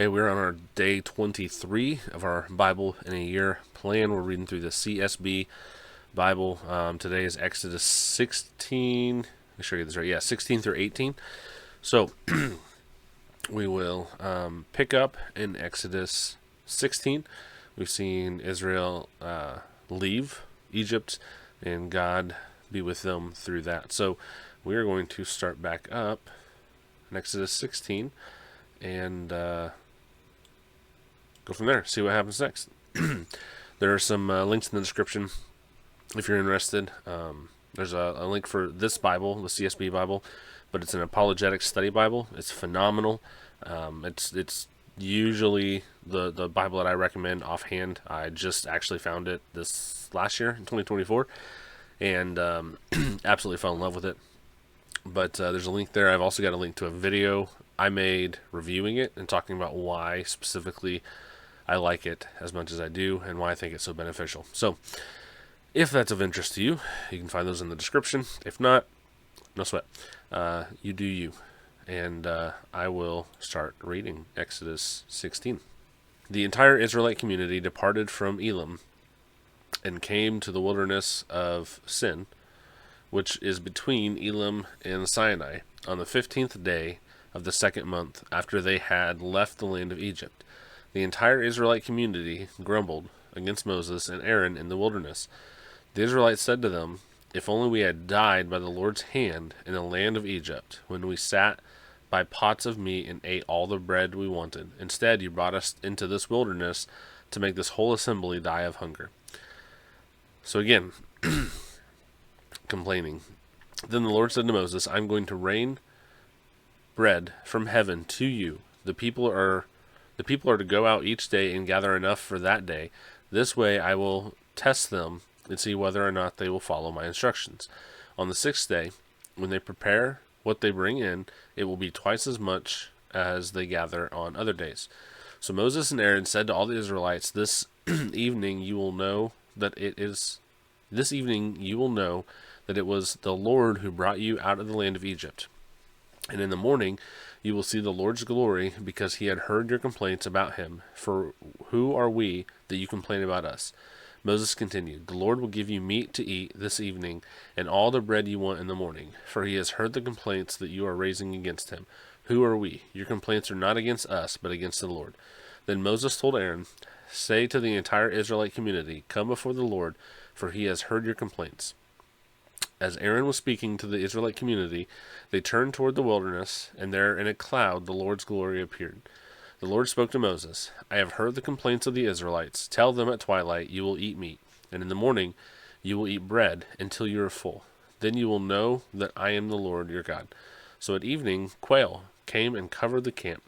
Hey, we're on our day 23 of our Bible in a Year plan. We're reading through the CSB Bible. Today is Exodus 16. Make sure I get this right. Yeah, 16 through 18. So we will pick up in Exodus 16. We've seen Israel leave Egypt and God be with them through that. So we are going to start back up in Exodus 16 and go from there, see what happens next. There are some links in the description if you're interested. There's a link for this Bible, the CSB Bible, but it's an apologetic study Bible. It's phenomenal. It's usually the Bible that I recommend offhand. I just actually found it this last year in 2024 and absolutely fell in love with it. But there's a link there. I've also got a link to a video I made reviewing it and talking about why specifically I like it as much as I do and why I think it's so beneficial. So if that's of interest to you, you can find those in the description. If not, no sweat. You do you. And I will start reading Exodus 16. The entire Israelite community departed from Elim and came to the wilderness of Sin, which is between Elim and Sinai, on the 15th day of the second month after they had left the land of Egypt. The entire Israelite community grumbled against Moses and Aaron in the wilderness. The Israelites said to them, "If only we had died by the Lord's hand in the land of Egypt, when we sat by pots of meat and ate all the bread we wanted. Instead, you brought us into this wilderness to make this whole assembly die of hunger." So again, complaining. Then the Lord said to Moses, "I'm going to rain bread from heaven to you. The people are to go out each day and gather enough for that day. This way I will test them and see whether or not they will follow my instructions. On the sixth day, when they prepare what they bring in, it will be twice as much as they gather on other days." So Moses and Aaron said to all the Israelites, This evening you will know that it was the Lord who brought you out of the land of Egypt. And in the morning you will see the Lord's glory, because he had heard your complaints about him. For who are we that you complain about us? Moses continued, "The Lord will give you meat to eat this evening, and all the bread you want in the morning, for he has heard the complaints that you are raising against him. Who are we? Your complaints are not against us, but against the Lord." Then Moses told Aaron, "Say to the entire Israelite community, 'Come before the Lord, for he has heard your complaints.'" As Aaron was speaking to the Israelite community, they turned toward the wilderness, and there in a cloud the Lord's glory appeared. The Lord spoke to Moses, "I have heard the complaints of the Israelites. Tell them at twilight you will eat meat, and in the morning you will eat bread until you are full. Then you will know that I am the Lord your God." So at evening quail came and covered the camp.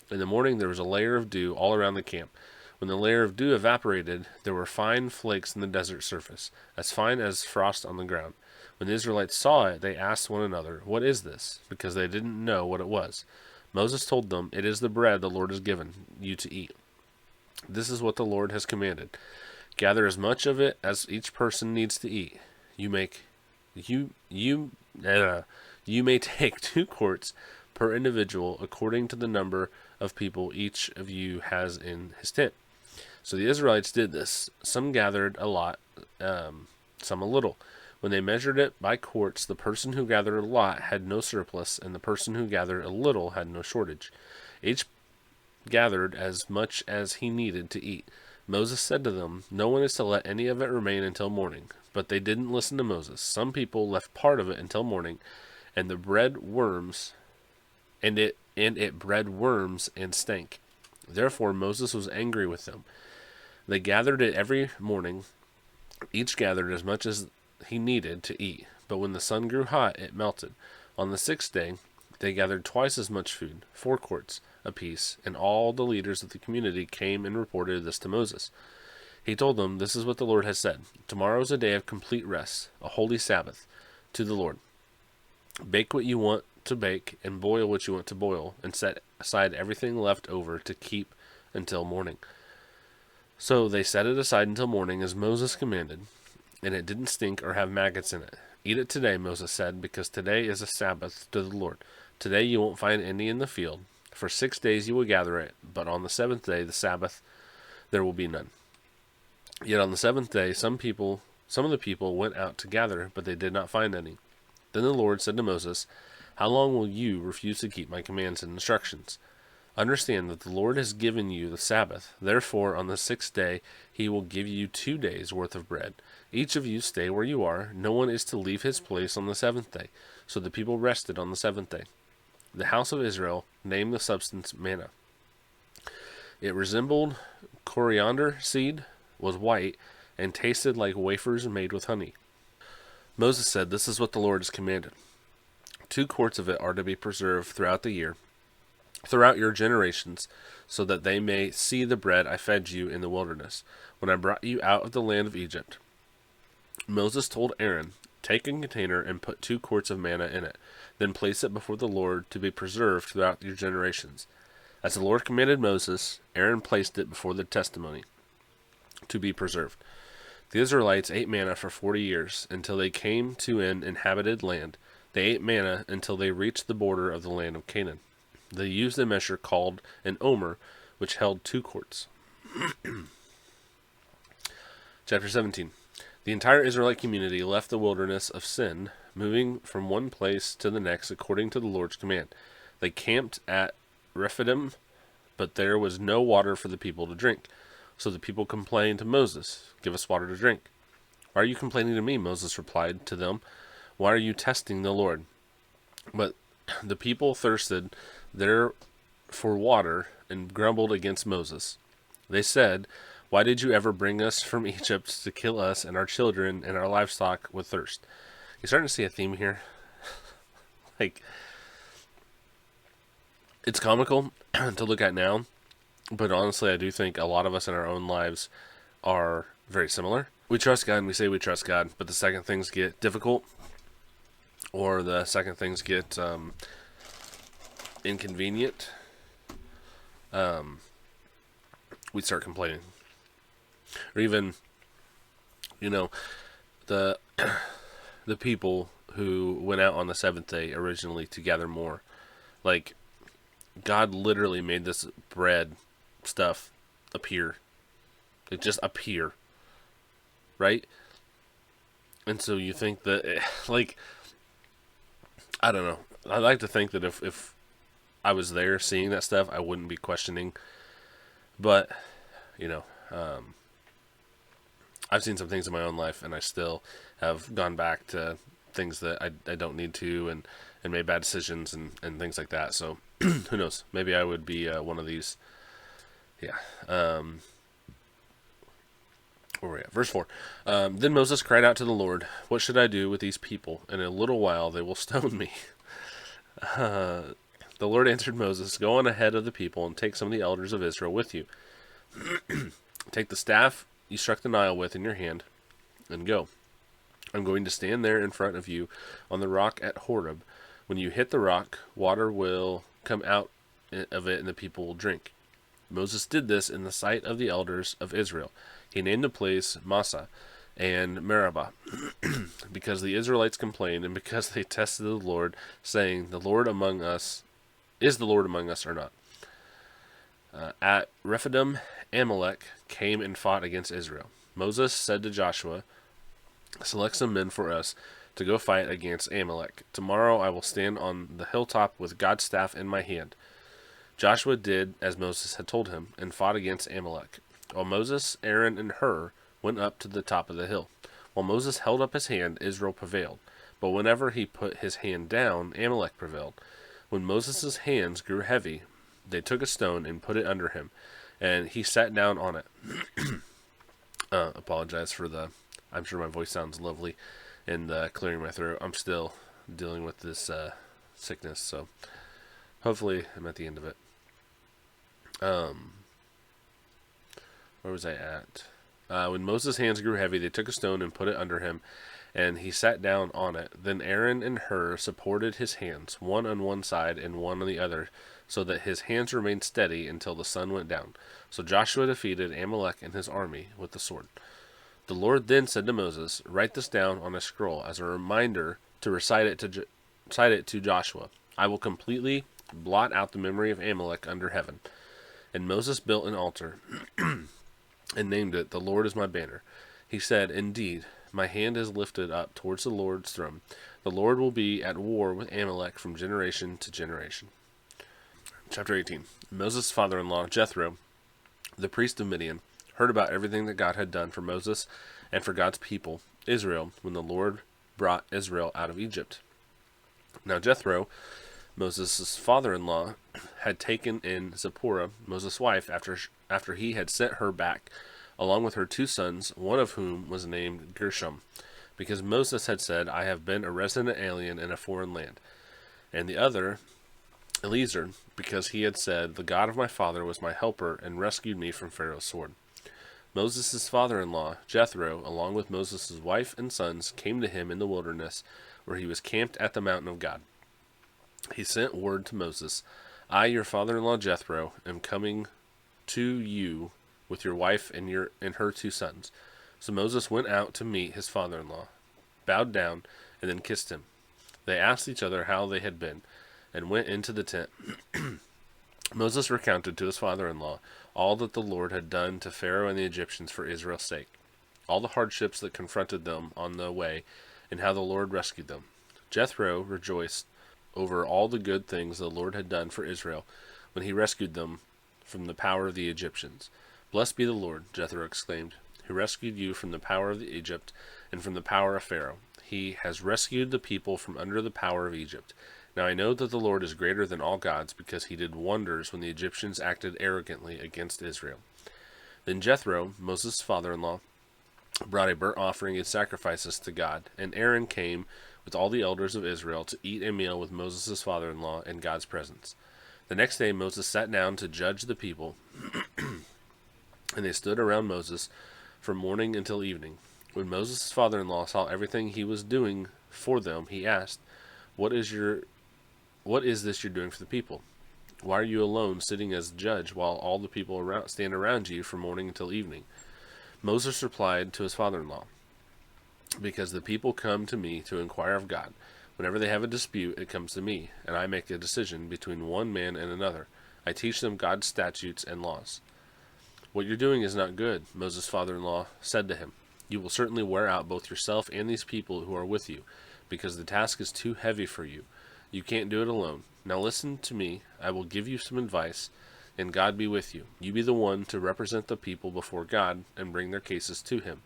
In the morning there was a layer of dew all around the camp. When the layer of dew evaporated, there were fine flakes in the desert surface, as fine as frost on the ground. When the Israelites saw it, they asked one another, "What is this?" because they didn't know what it was. Moses told them, "It is the bread the Lord has given you to eat. This is what the Lord has commanded. Gather as much of it as each person needs to eat. You may take 2 quarts per individual, according to the number of people each of you has in his tent." So the Israelites did this. Some gathered a lot, some a little. When they measured it by quarts, the person who gathered a lot had no surplus, and the person who gathered a little had no shortage. Each gathered as much as he needed to eat. Moses said to them, "No one is to let any of it remain until morning." But they didn't listen to Moses. Some people left part of it until morning, and it bred worms and stank. Therefore Moses was angry with them. They gathered it every morning. Each gathered as much as he needed to eat, but when the sun grew hot, it melted. On the sixth day, they gathered twice as much food, 4 quarts apiece, and all the leaders of the community came and reported this to Moses. He told them, "This is what the Lord has said. Tomorrow is a day of complete rest, a holy Sabbath to the Lord. Bake what you want to bake, and boil what you want to boil, and set aside everything left over to keep until morning." So they set it aside until morning, as Moses commanded, and it didn't stink or have maggots in it. "Eat it today," Moses said, "because today is a Sabbath to the Lord. Today you won't find any in the field. For 6 days you will gather it, but on the seventh day, the Sabbath, there will be none. Yet on the seventh day, some of the people went out to gather, but they did not find any. Then the Lord said to Moses, "How long will you refuse to keep my commands and instructions? Understand that the Lord has given you the Sabbath. Therefore, on the sixth day, he will give you 2 days' worth of bread. Each of you stay where you are. No one is to leave his place on the seventh day." So the people rested on the seventh day. The house of Israel named the substance manna. It resembled coriander seed, was white, and tasted like wafers made with honey. Moses said, "This is what the Lord has commanded. 2 quarts of it are to be preserved throughout the year, throughout your generations, so that they may see the bread I fed you in the wilderness, when I brought you out of the land of Egypt." Moses told Aaron, "Take a container and put 2 quarts of manna in it. Then place it before the Lord to be preserved throughout your generations." As the Lord commanded Moses, Aaron placed it before the testimony to be preserved. The Israelites ate manna for 40 years, until they came to an inhabited land. They ate manna until they reached the border of the land of Canaan. They used a measure called an omer, which held 2 quarts. Chapter 17. The entire Israelite community left the wilderness of Sin, moving from one place to the next according to the Lord's command. They camped at Rephidim, but there was no water for the people to drink. So the people complained to Moses, "Give us water to drink." "Why are you complaining to me?" Moses replied to them. "Why are you testing the Lord?" But the people thirsted there for water and grumbled against Moses. They said, "Why did you ever bring us from Egypt to kill us and our children and our livestock with thirst?" You're starting to see a theme here. Like, it's comical to look at now, but honestly, I do think a lot of us in our own lives are very similar. We trust God and we say we trust God, but the second things get difficult, or the second things get inconvenient, we start complaining. Or even, the the people who went out on the seventh day originally to gather more. Like, God literally made this bread stuff appear. It just appear. Right? And so you think that, I don't know. I like to think that if I was there seeing that stuff, I wouldn't be questioning. But, I've seen some things in my own life, and I still have gone back to things that I don't need to, and made bad decisions and things like that. So, who knows? Maybe I would be one of these. Yeah. Where are we at? Verse 4. Then Moses cried out to the Lord, "What should I do with these people? In a little while they will stone me." The Lord answered Moses, "Go on ahead of the people and take some of the elders of Israel with you. Take the staff you struck the Nile with in your hand and go. I'm going to stand there in front of you on the rock at Horeb. When you hit the rock, water will come out of it and the people will drink." Moses did this in the sight of the elders of Israel. He named the place Massah and Meribah, because the Israelites complained and because they tested the Lord, saying, "The Lord among us, is the Lord among us or not?" At Rephidim, Amalek came and fought against Israel. Moses said to Joshua, "Select some men for us to go fight against Amalek. Tomorrow I will stand on the hilltop with God's staff in my hand." Joshua did as Moses had told him and fought against Amalek. While Moses, Aaron, and Hur went up to the top of the hill. While Moses held up his hand, Israel prevailed. But whenever he put his hand down, Amalek prevailed. When Moses' hands grew heavy, they took a stone and put it under him, and he sat down on it. Apologize for I'm sure my voice sounds lovely and clearing my throat. I'm still dealing with this sickness, so hopefully I'm at the end of it. Where was I at? When Moses' hands grew heavy, they took a stone and put it under him, and he sat down on it. Then Aaron and Hur supported his hands, one on one side and one on the other, so that his hands remained steady until the sun went down. So Joshua defeated Amalek and his army with the sword. The Lord then said to Moses, "Write this down on a scroll as a reminder to recite it to Joshua. I will completely blot out the memory of Amalek under heaven. And Moses built an altar and named it, The Lord is my banner. He said, Indeed, my hand is lifted up towards the Lord's throne. The Lord will be at war with Amalek from generation to generation. Chapter 18. Moses' father-in-law, Jethro, the priest of Midian, heard about everything that God had done for Moses and for God's people, Israel, when the Lord brought Israel out of Egypt. Now Jethro, Moses' father-in-law, had taken in Zipporah, Moses' wife, after he had sent her back, along with her 2 sons, one of whom was named Gershom, because Moses had said, I have been a resident alien in a foreign land, and the other, Eliezer, because he had said, The God of my father was my helper and rescued me from Pharaoh's sword. Moses' father-in-law, Jethro, along with Moses' wife and sons, came to him in the wilderness, where he was camped at the mountain of God. He sent word to Moses, I, your father-in-law Jethro, am coming to you with your wife and her 2 sons. So Moses went out to meet his father-in-law, bowed down, and then kissed him. They asked each other how they had been, and went into the tent. Moses recounted to his father-in-law all that the Lord had done to Pharaoh and the Egyptians for Israel's sake, all the hardships that confronted them on the way, and how the Lord rescued them. Jethro rejoiced over all the good things the Lord had done for Israel when he rescued them from the power of the Egyptians. Blessed be the Lord, Jethro exclaimed, who rescued you from the power of Egypt and from the power of Pharaoh. He has rescued the people from under the power of Egypt. Now I know that the Lord is greater than all gods, because he did wonders when the Egyptians acted arrogantly against Israel. Then Jethro, Moses' father-in-law, brought a burnt offering and sacrifices to God, and Aaron came with all the elders of Israel to eat a meal with Moses' father-in-law in God's presence. The next day Moses sat down to judge the people, and they stood around Moses from morning until evening. When Moses' father-in-law saw everything he was doing for them, he asked, What is this you're doing for the people? Why are you alone sitting as judge while all the people stand around you from morning until evening? Moses replied to his father-in-law, Because the people come to me to inquire of God. Whenever they have a dispute, it comes to me, and I make a decision between one man and another. I teach them God's statutes and laws. What you're doing is not good, Moses' father-in-law said to him. You will certainly wear out both yourself and these people who are with you, because the task is too heavy for you. You can't do it alone. Now listen to me. I will give you some advice, and God be with you. You be the one to represent the people before God and bring their cases to him.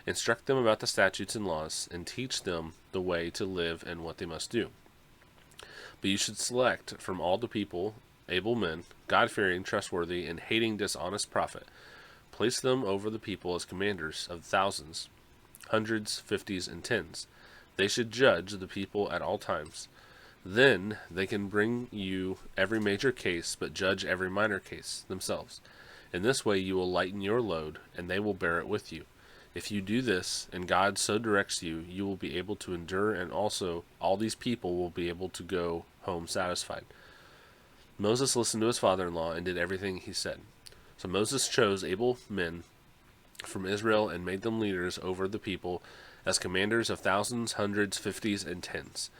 Instruct them about the statutes and laws, and teach them the way to live and what they must do. But you should select from all the people able men, God-fearing, trustworthy, and hating dishonest profit. Place them over the people as commanders of thousands, hundreds, fifties, and tens. They should judge the people at all times. Then they can bring you every major case, but judge every minor case themselves. In this way you will lighten your load, and they will bear it with you. If you do this, and God so directs you, you will be able to endure, and also all these people will be able to go home satisfied. Moses listened to his father-in-law and did everything he said. So Moses chose able men from Israel and made them leaders over the people as commanders of thousands, hundreds, fifties, and tens.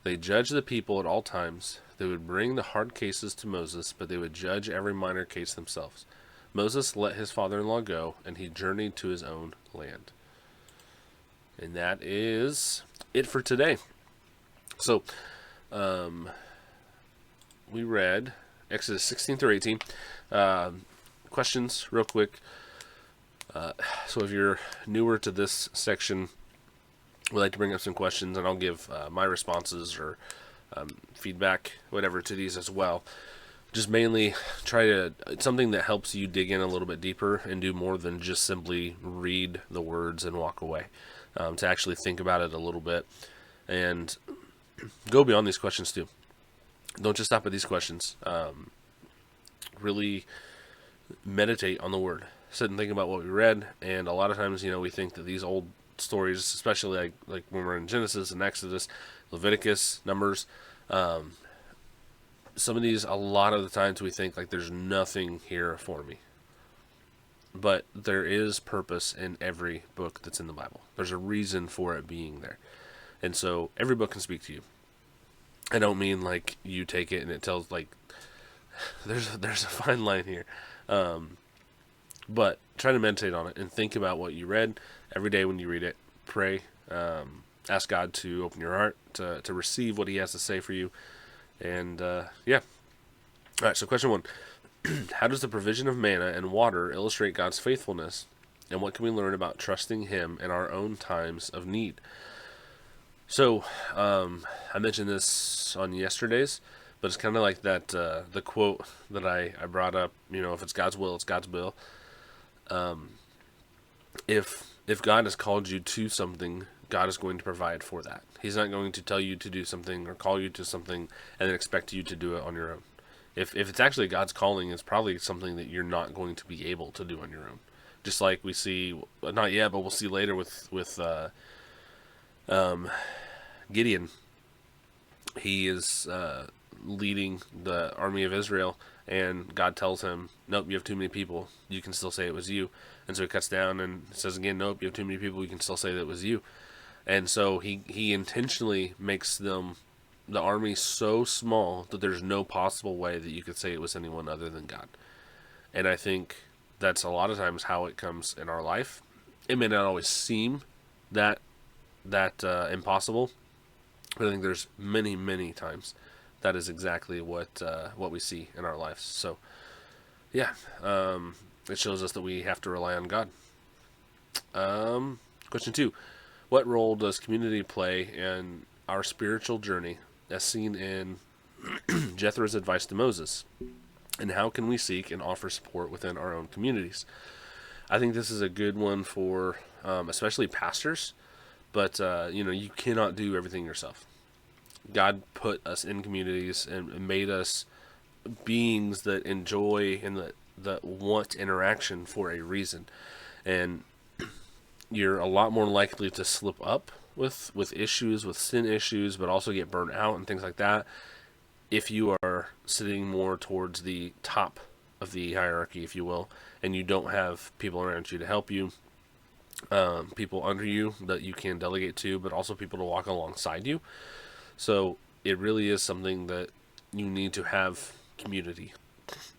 They judged the people at all times. They would bring the hard cases to Moses, but they would judge every minor case themselves. Moses let his father-in-law go, and he journeyed to his own land. And that is it for today. So, we read Exodus 16 through 18. Questions, real quick. So if you're newer to this section, we'd like to bring up some questions, and I'll give my responses or feedback, whatever, to these as well. Just mainly it's something that helps you dig in a little bit deeper and do more than just simply read the words and walk away. To actually think about it a little bit and go beyond these questions too. Don't just stop at these questions. Really meditate on the word. Sit and think about what we read, and a lot of times, we think that these old stories, especially like when we're in Genesis and Exodus, Leviticus, Numbers, some of these, a lot of the times we think like there's nothing here for me. But there is purpose in every book that's in the Bible. There's a reason for it being there. And so every book can speak to you. I don't mean like you take it and it tells like there's a fine line here. Um, but try to meditate on it and think about what you read every day when you read it. Pray. Ask God to open your heart to receive what He has to say for you. And yeah. All right, so question 1. How does the provision of manna and water illustrate God's faithfulness? And what can we learn about trusting Him in our own times of need? So, I mentioned this on yesterday's, but it's kind of like that the quote that I brought up. If it's God's will, it's God's will. If God has called you to something, God is going to provide for that. He's not going to tell you to do something or call you to something and then expect you to do it on your own. If it's actually God's calling, it's probably something that you're not going to be able to do on your own. Just like we see, not yet, but we'll see later with Gideon. He is leading the army of Israel, and God tells him, "Nope, you have too many people. You can still say it was you." And so he cuts down and says again, "Nope, you have too many people. You can still say that it was you." And so he intentionally makes the army so small that there's no possible way that you could say it was anyone other than God. And I think that's a lot of times how it comes in our life. It may not always seem that impossible, but I think there's many times that is exactly what we see in our lives. So yeah, it shows us that we have to rely on God. Question 2. What role does community play in our spiritual journey as seen in Jethro's advice to Moses? And how can we seek and offer support within our own communities? I think this is a good one for especially pastors, but you cannot do everything yourself. God put us in communities and made us beings that enjoy and that want interaction for a reason. And you're a lot more likely to slip up with issues, with sin issues, but also get burnt out and things like that if you are sitting more towards the top of the hierarchy, if you will, and you don't have people around you to help you, people under you that you can delegate to, but also people to walk alongside you. So it really is something that you need to have community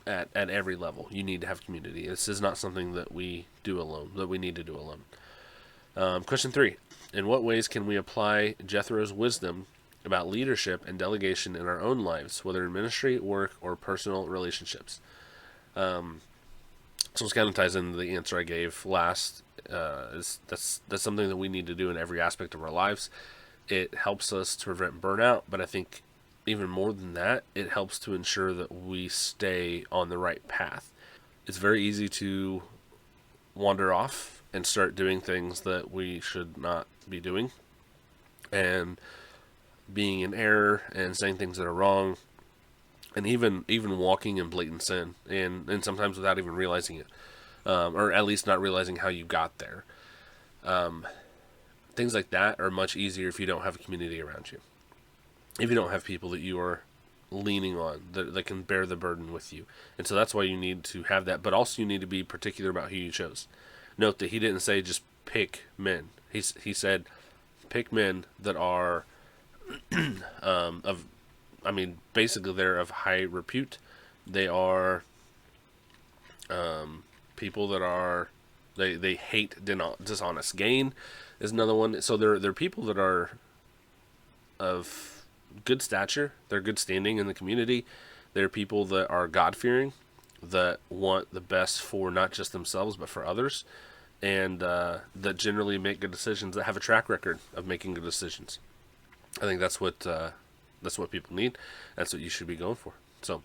at every level. You need to have community. This is not something that we do alone, that we need to do alone. Question 3. In what ways can we apply Jethro's wisdom about leadership and delegation in our own lives, whether in ministry, work, or personal relationships? So this kind of ties into the answer I gave last. That's something that we need to do in every aspect of our lives. It helps us to prevent burnout, but I think even more than that, it helps to ensure that we stay on the right path. It's very easy to wander off and start doing things that we should not be doing, and being in error and saying things that are wrong, and even walking in blatant sin, and sometimes without even realizing it, or at least not realizing how you got there. Things like that are much easier if you don't have a community around you. If you don't have people that you are leaning on that can bear the burden with you. And so that's why you need to have that, but also you need to be particular about who you chose. Note that he didn't say just pick men. He said pick men that are basically they're of high repute. They are people that are they hate dishonest gain is another one. So they're people that are of good stature. They're good standing in the community. They're people that are God-fearing, that want the best for not just themselves but for others, and that generally make good decisions, that have a track record of making good decisions. I think that's what people need. That's what you should be going for. So